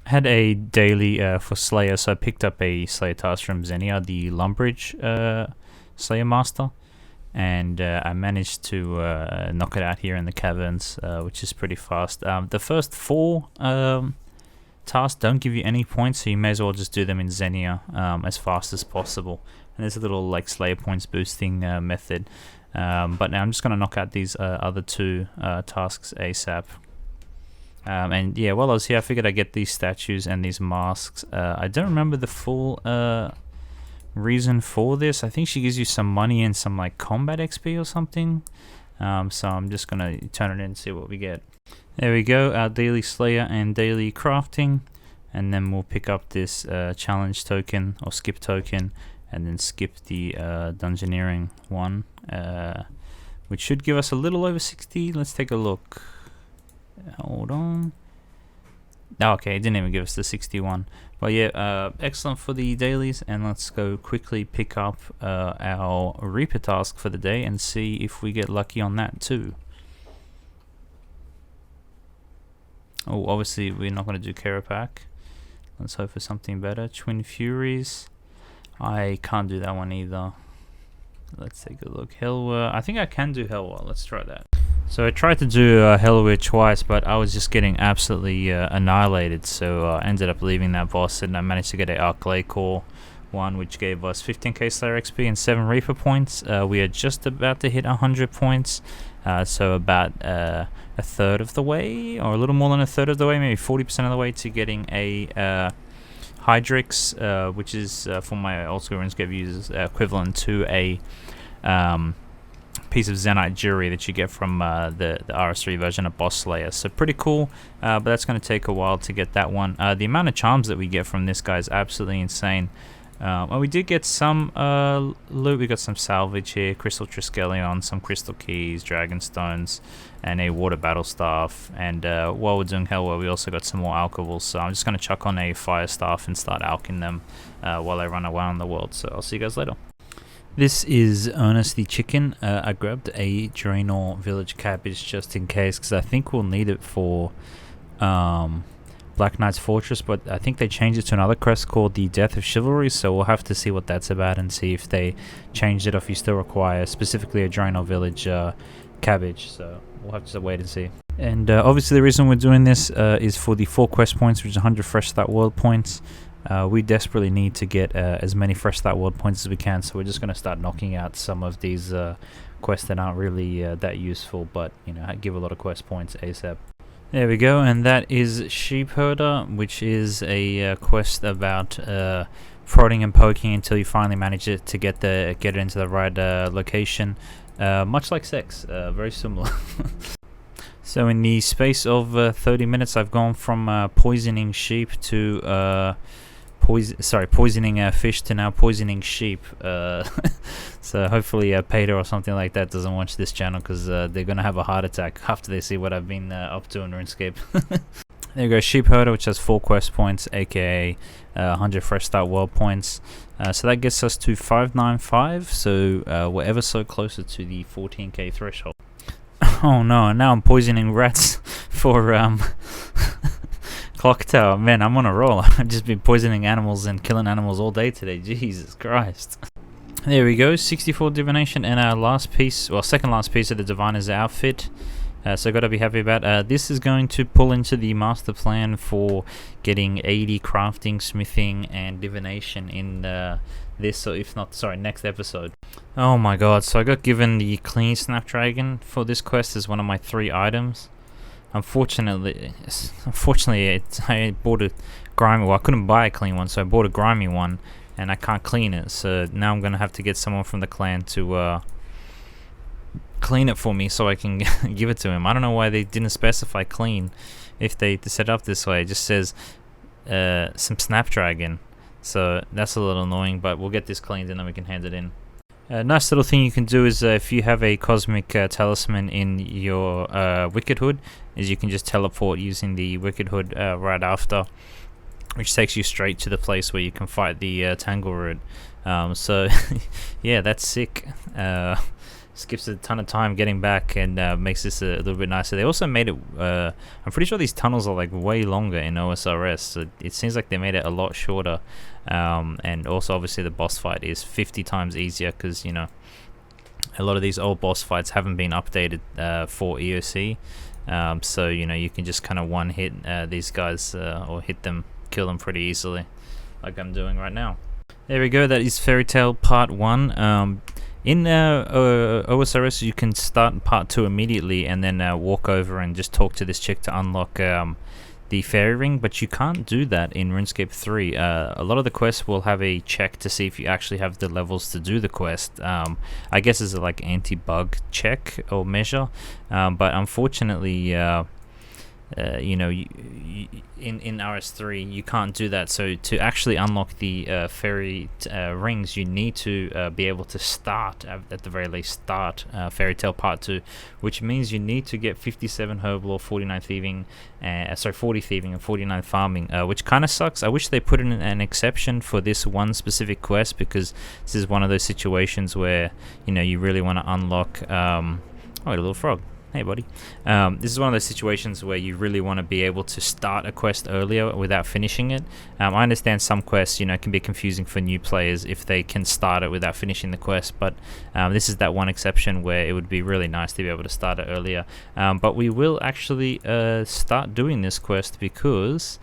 Had a daily for Slayer, so I picked up a Slayer task from Xenia, the Lumbridge Slayer Master, and I managed to knock it out here in the caverns, which is pretty fast. The first 4 tasks don't give you any points, so you may as well just do them in Xenia as fast as possible. And there's a little like Slayer points boosting method. But now I'm just going to knock out these other 2 tasks ASAP. And yeah, while I was here, I figured I'd get these statues and these masks. I don't remember the full reason for this. I think she gives you some money and some like combat XP or something. So I'm just going to turn it in and see what we get. There we go, our daily Slayer and daily crafting. And then we'll pick up this challenge token or skip token. And then skip the dungeoneering one, which should give us a little over 60. Let's take a look. Hold on. Oh, okay, it didn't even give us the 61. But yeah, excellent for the dailies. And let's go quickly pick up our Reaper task for the day and see if we get lucky on that too. Oh, obviously we're not going to do Kerapac. Let's hope for something better. Twin Furies. I can't do that one either. Let's take a look. Hellware. I think I can do Hellware. Let's try that. So I tried to do Hellware twice, but I was just getting absolutely annihilated. So I ended up leaving that boss, and I managed to get an Arc Core one, which gave us 15k Slayer XP and 7 Reaper points. We are just about to hit 100 points. So about a third of the way, or a little more than a third of the way, maybe 40% of the way to getting a Hydrix, which is for my old school Runescape users equivalent to a piece of Zenite jewelry that you get from the RS3 version of Boss Slayer. So pretty cool, but that's going to take a while to get that one. The amount of charms that we get from this guy is absolutely insane. Well, we did get some loot. We got some salvage here, Crystal Triskelion, some Crystal Keys, Dragon Stones, and a Water Battle Staff. And while we're doing Hellware, we also got some more alcohols. So I'm just going to chuck on a Fire Staff and start alching them while I run around the world. So I'll see you guys later. This is Ernest the Chicken. I grabbed a Draenor Village Cabbage just in case, because I think we'll need it for Black Knight's Fortress, but I think they changed it to another quest called the Death of Chivalry, so we'll have to see what that's about and see if they changed it or if you still require specifically a Draenor Village cabbage, so we'll have to wait and see. And obviously the reason we're doing this is for the 4 quest points, which is 100 Fresh Start World points. We desperately need to get as many Fresh Start World points as we can, so we're just going to start knocking out some of these quests that aren't really that useful, but you know, give a lot of quest points ASAP. There we go, and that is Sheep Herder, which is a quest about prodding and poking until you finally manage it to get it into the right location. Much like sex, very similar. So in the space of 30 minutes, I've gone from poisoning sheep to poisoning fish to now poisoning sheep. So hopefully Peter or something like that doesn't watch this channel, because they're gonna have a heart attack after they see what I've been up to in RuneScape. There you go, Sheep Herder, which has 4 quest points, aka 100 Fresh Start World points. So that gets us to 595. So we're ever so closer to the 14k threshold. Oh no! Now I'm poisoning rats for Clock Tower. Man, I'm on a roll. I've just been poisoning animals and killing animals all day today. Jesus Christ. There we go, 64 divination, and our last piece, well, second last piece of the diviner's outfit. So gotta be happy about. This is going to pull into the master plan for getting 80 crafting, smithing, and divination in this, or if not, sorry, next episode. Oh my god, so I got given the clean Snapdragon for this quest as one of my 3 items. Unfortunately, I bought a grimy, well, I couldn't buy a clean one, so I bought a grimy one, and I can't clean it, so now I'm gonna have to get someone from the clan to clean it for me so I can give it to him. I don't know why they didn't specify clean if they set it up this way. It just says some Snapdragon, so that's a little annoying, but we'll get this cleaned and then we can hand it in. A nice little thing you can do is if you have a cosmic talisman in your Wicked Hood, is you can just teleport using the Wicked Hood right after, which takes you straight to the place where you can fight the Tangle Root. So yeah, that's sick. skips a ton of time getting back and makes this a little bit nicer. They also made it, I'm pretty sure these tunnels are like way longer in OSRS, so it seems like they made it a lot shorter. And also obviously the boss fight is 50 times easier because, you know, a lot of these old boss fights haven't been updated for EOC. So, you know, you can just kind of one hit these guys or hit them, kill them pretty easily, like I'm doing right now. There we go, that is Fairy Tale Part 1. In OSRS, you can start Part 2 immediately and then walk over and just talk to this chick to unlock the fairy ring, but you can't do that in RuneScape 3. A lot of the quests will have a check to see if you actually have the levels to do the quest. I guess it's a like anti-bug check or measure, but unfortunately you know, in RS3 you can't do that. So to actually unlock the fairy rings, you need to be able to start at the very least start Fairy Tale Part 2, which means you need to get 57 Herblore, 49 thieving, 40 thieving and 49 farming, which kind of sucks. I wish they put in an exception for this one specific quest, because this is one of those situations where, you know, you really want to unlock oh, a little frog. Hey buddy. This is one of those situations where you really want to be able to start a quest earlier without finishing it. I understand some quests, you know, can be confusing for new players if they can start it without finishing the quest, but this is that one exception where it would be really nice to be able to start it earlier. But we will actually start doing this quest because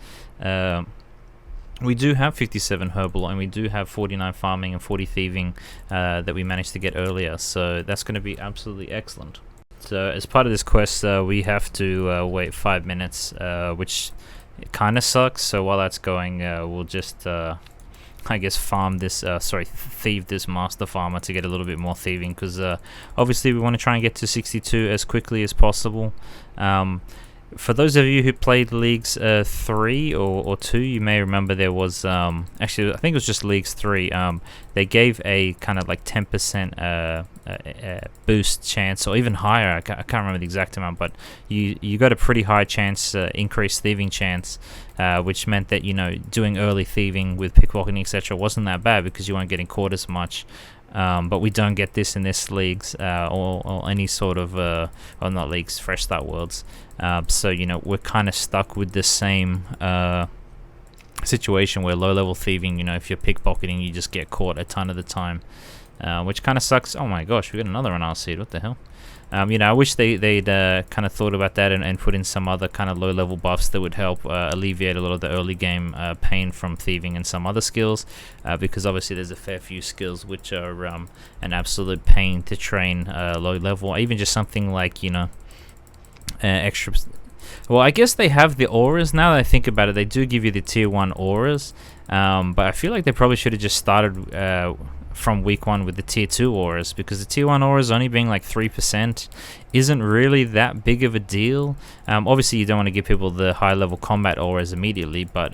we do have 57 herbal and we do have 49 farming and 40 thieving that we managed to get earlier, so that's going to be absolutely excellent. So as part of this quest, we have to wait 5 minutes, which kind of sucks. So while that's going, we'll just, I guess, farm this, thieve this master farmer to get a little bit more thieving, because obviously we want to try and get to 62 as quickly as possible. For those of you who played Leagues 3 or 2, you may remember there was, actually I think it was just Leagues 3, they gave a kind of like 10% boost chance, or even higher, I can't remember the exact amount, but you got a pretty high chance, increased thieving chance, which meant that, you know, doing early thieving with pickpocketing etc. wasn't that bad because you weren't getting caught as much. But we don't get this in this Leagues or any sort of, or not Leagues, Fresh Start Worlds. So, you know, we're kind of stuck with the same situation where low-level thieving, you know, if you're pickpocketing, you just get caught a ton of the time, which kind of sucks. Oh my gosh, we got another NR seed, what the hell? You know, I wish they'd kind of thought about that and put in some other kind of low-level buffs that would help alleviate a lot of the early game pain from thieving and some other skills, because obviously there's a fair few skills which are an absolute pain to train low-level. Even just something like, you know, extra. Well, I guess they have the auras now that I think about it. They do give you the tier 1 auras, but I feel like they probably should have just started from week 1 with the tier 2 auras, because the tier 1 auras only being like 3% isn't really that big of a deal. Obviously you don't want to give people the high level combat auras immediately, but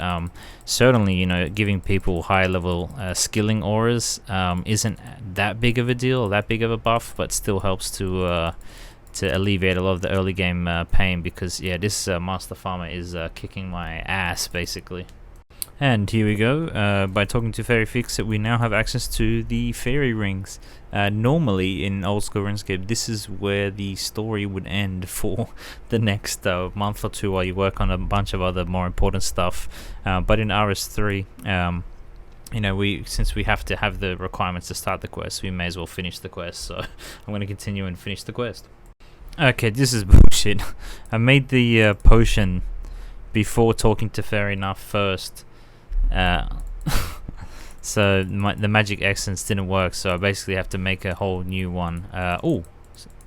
certainly, you know, giving people high level skilling auras isn't that big of a deal, that big of a buff, but still helps to alleviate a lot of the early game pain, because yeah, this master farmer is kicking my ass basically. And here we go, by talking to Fairy Fix, we now have access to the fairy rings. Normally in old school RuneScape, this is where the story would end for the next month or two while you work on a bunch of other more important stuff. But in RS3, you know, since we have to have the requirements to start the quest, we may as well finish the quest. So I'm going to continue and finish the quest. Okay, this is bullshit. I made the potion before talking to Fairy Enough first. So the magic essence didn't work, so I basically have to make a whole new one. Oh,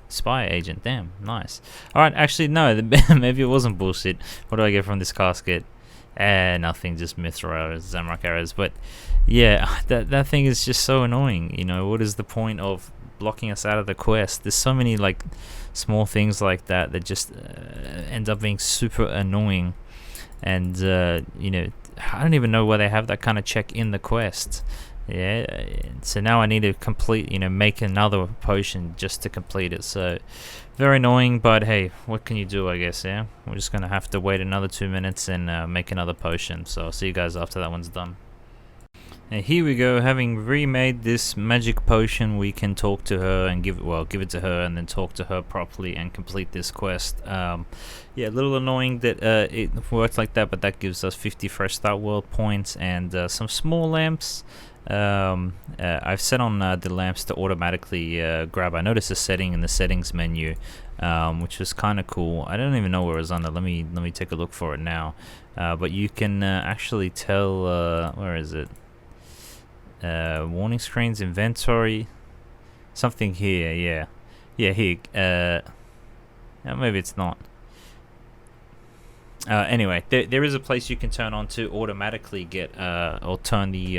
spy agent, damn, nice. Alright, actually no, maybe it wasn't bullshit. What do I get from this casket? Nothing, just mithril arrows, Zamrock arrows. But yeah, that thing is just so annoying. You know, what is the point of blocking us out of the quest? There's so many like small things like that that just end up being super annoying. And you know, I don't even know why they have that kind of check in the quest. Yeah, so now I need to complete, you know, make another potion just to complete it. So very annoying, but hey, what can you do, I guess. Yeah, we're just gonna have to wait another 2 minutes and make another potion. So I'll see you guys after that one's done. And here we go, having remade this magic potion, we can talk to her and give it to her and then talk to her properly and complete this quest. Yeah, a little annoying that it worked like that, but that gives us 50 Fresh Start World points and some small lamps. I've set on the lamps to automatically grab. I noticed a setting in the settings menu, which was kind of cool. I don't even know where it was under. Let me take a look for it now. But you can actually tell where is it? Warning screens, inventory, something here. Yeah, here. Maybe it's not. Anyway, there is a place you can turn on to automatically get or turn the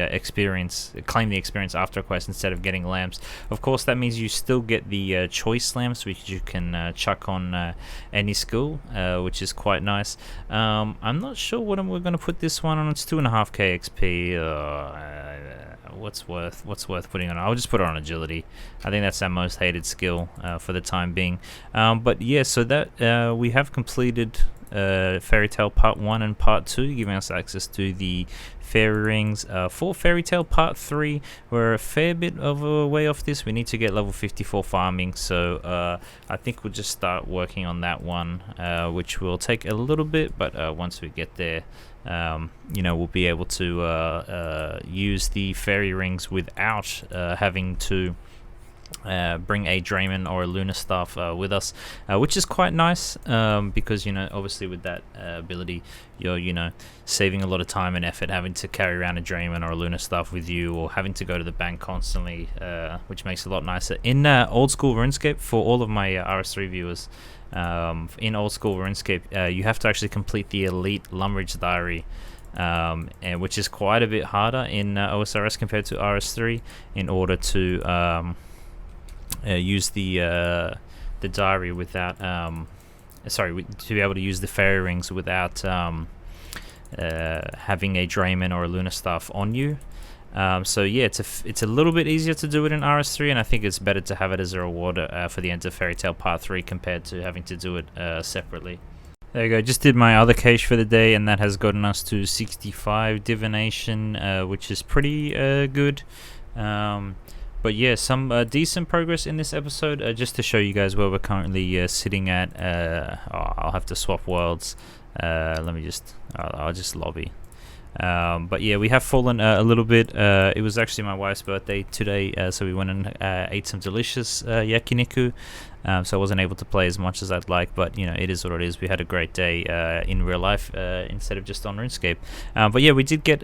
claim the experience after a quest instead of getting lamps. Of course, that means you still get the choice lamps, which you can chuck on any skill, which is quite nice. I'm not sure what we're going to put this one on. It's 2.5k XP. What's worth putting on? I'll just put it on agility. I think that's our most hated skill for the time being. But yeah, so that we have completed Fairy Tale Part 1 and Part 2, giving us access to the fairy rings. For Fairy Tale Part 3, we're a fair bit of a way off this. We need to get level 54 farming, so I think we'll just start working on that one, which will take a little bit, but once we get there, we'll be able to use the fairy rings without having to bring a Draymond or a Lunar Staff with us, which is quite nice, because obviously with that ability you're saving a lot of time and effort having to carry around a Draymond or a Lunar Staff with you, or having to go to the bank constantly, which makes it a lot nicer. In old school RuneScape, for all of my RS3 viewers, in old school RuneScape, you have to actually complete the Elite Lumbridge Diary, and which is quite a bit harder in OSRS compared to RS3, in order to use the diary without to be able to use the fairy rings without having a Draymond or a Lunar Staff on you. So yeah, it's a little bit easier to do it in RS3, and I think it's better to have it as a reward for the end of Fairy Tale Part 3 compared to having to do it separately. There you go, just did my other cache for the day, and that has gotten us to 65 divination, which is pretty good. But yeah, some decent progress in this episode. Just to show you guys where we're currently sitting at. I'll have to swap worlds. I'll just lobby. But yeah, we have fallen a little bit. It was actually my wife's birthday today, so we went and ate some delicious yakiniku. So I wasn't able to play as much as I'd like, but it is what it is. We had a great day in real life instead of just on RuneScape. But yeah, we did get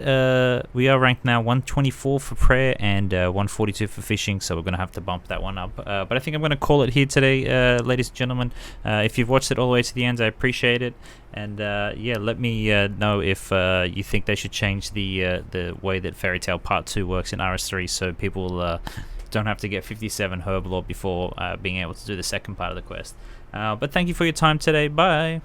we are ranked now 124 for prayer and 142 for fishing, so we're gonna have to bump that one up. But I think I'm gonna call it here today, ladies and gentlemen. If you've watched it all the way to the end, I appreciate it. And yeah, let me know if you think they should change the way that Fairy Tale Part 2 works in RS3, so people don't have to get 57 Herblore before being able to do the second part of the quest. But thank you for your time today. Bye.